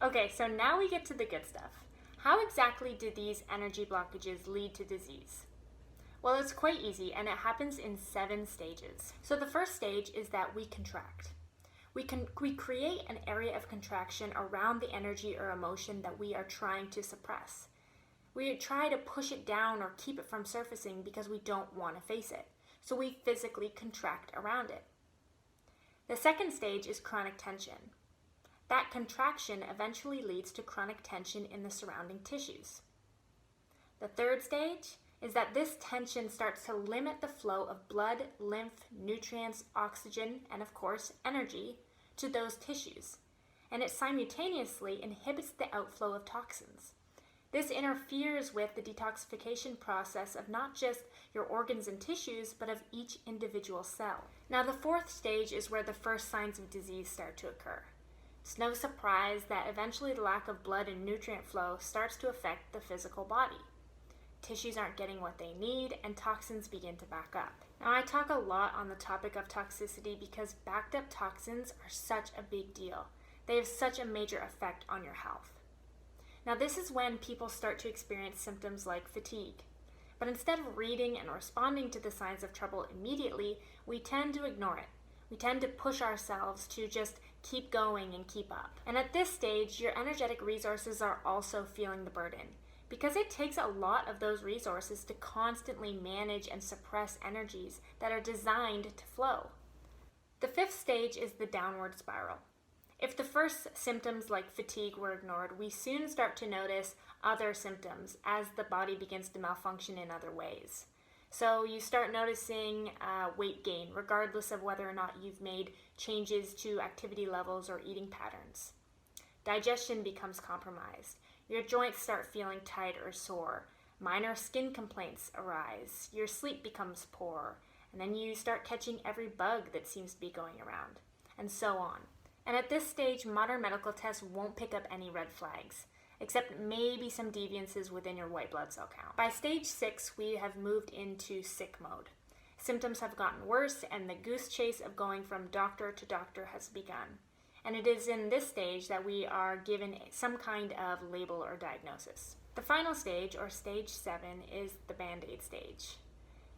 Okay, so now we get to the good stuff. How exactly do these energy blockages lead to disease? Well, it's quite easy, and it happens in 7 stages. So the first stage is that we contract. We create an area of contraction around the energy or emotion that we are trying to suppress. We try to push it down or keep it from surfacing because we don't want to face it. So we physically contract around it. The second stage is chronic tension. That contraction eventually leads to chronic tension in the surrounding tissues. The third stage is that this tension starts to limit the flow of blood, lymph, nutrients, oxygen, and of course, energy to those tissues. And it simultaneously inhibits the outflow of toxins. This interferes with the detoxification process of not just your organs and tissues, but of each individual cell. Now, the fourth stage is where the first signs of disease start to occur. It's no surprise that eventually the lack of blood and nutrient flow starts to affect the physical body. Tissues aren't getting what they need, and toxins begin to back up. Now, I talk a lot on the topic of toxicity because backed up toxins are such a big deal. They have such a major effect on your health. Now, this is when people start to experience symptoms like fatigue. But instead of reading and responding to the signs of trouble immediately, we tend to ignore it. We tend to push ourselves to just keep going and keep up. And at this stage, your energetic resources are also feeling the burden, because it takes a lot of those resources to constantly manage and suppress energies that are designed to flow. The fifth stage is the downward spiral. If the first symptoms like fatigue were ignored, we soon start to notice other symptoms as the body begins to malfunction in other ways. So you start noticing weight gain, regardless of whether or not you've made changes to activity levels or eating patterns. Digestion becomes compromised. Your joints start feeling tight or sore. Minor skin complaints arise. Your sleep becomes poor. And then you start catching every bug that seems to be going around, and so on. And at this stage, modern medical tests won't pick up any red flags, except maybe some deviances within your white blood cell count. By stage 6, we have moved into sick mode. Symptoms have gotten worse, and the goose chase of going from doctor to doctor has begun. And it is in this stage that we are given some kind of label or diagnosis. The final stage, or stage 7, is the Band-Aid stage.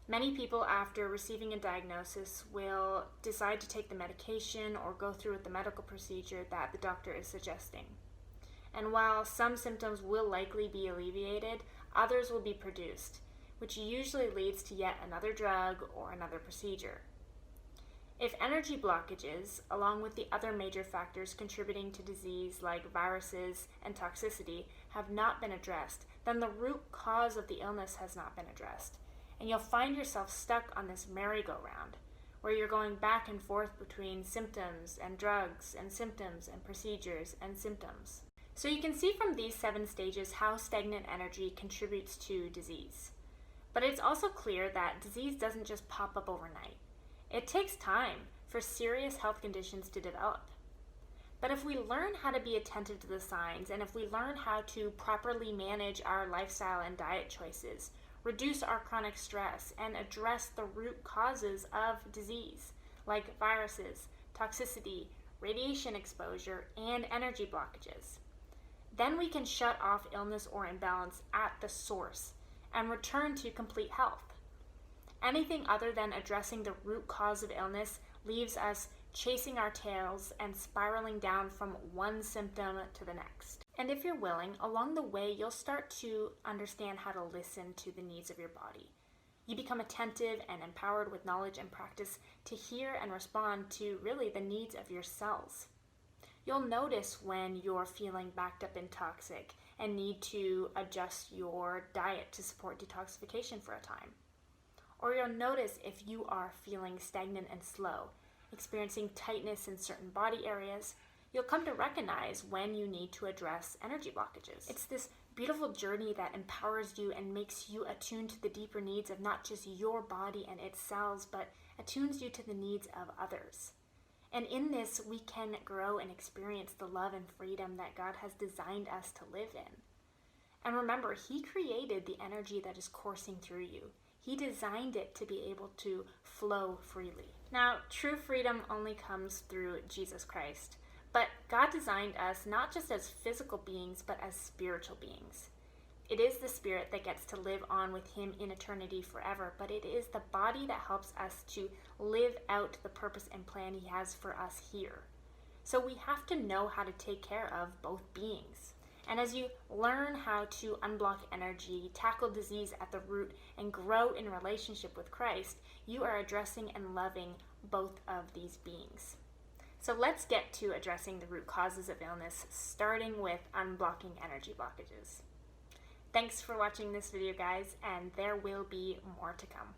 Many people, after receiving a diagnosis, will decide to take the medication or go through with the medical procedure that the doctor is suggesting. And while some symptoms will likely be alleviated, others will be produced, which usually leads to yet another drug or another procedure. If energy blockages, along with the other major factors contributing to disease like viruses and toxicity, have not been addressed, then the root cause of the illness has not been addressed. And you'll find yourself stuck on this merry-go-round, where you're going back and forth between symptoms and drugs and symptoms and procedures and symptoms. So you can see from these 7 stages how stagnant energy contributes to disease. But it's also clear that disease doesn't just pop up overnight. It takes time for serious health conditions to develop. But if we learn how to be attentive to the signs, and if we learn how to properly manage our lifestyle and diet choices, reduce our chronic stress, and address the root causes of disease, like viruses, toxicity, radiation exposure, and energy blockages, then we can shut off illness or imbalance at the source and return to complete health. Anything other than addressing the root cause of illness leaves us chasing our tails and spiraling down from one symptom to the next. And if you're willing, along the way, you'll start to understand how to listen to the needs of your body. You become attentive and empowered with knowledge and practice to hear and respond to really the needs of your cells. You'll notice when you're feeling backed up and toxic and need to adjust your diet to support detoxification for a time. Or you'll notice if you are feeling stagnant and slow, experiencing tightness in certain body areas. You'll come to recognize when you need to address energy blockages. It's this beautiful journey that empowers you and makes you attuned to the deeper needs of not just your body and its cells, but attunes you to the needs of others. And in this, we can grow and experience the love and freedom that God has designed us to live in. And remember, He created the energy that is coursing through you. He designed it to be able to flow freely. Now, true freedom only comes through Jesus Christ. But God designed us not just as physical beings, but as spiritual beings. It is the spirit that gets to live on with him in eternity forever, but it is the body that helps us to live out the purpose and plan he has for us here. So we have to know how to take care of both beings. And as you learn how to unblock energy, tackle disease at the root, and grow in relationship with Christ, you are addressing and loving both of these beings. So let's get to addressing the root causes of illness, starting with unblocking energy blockages. Thanks for watching this video, guys, and there will be more to come.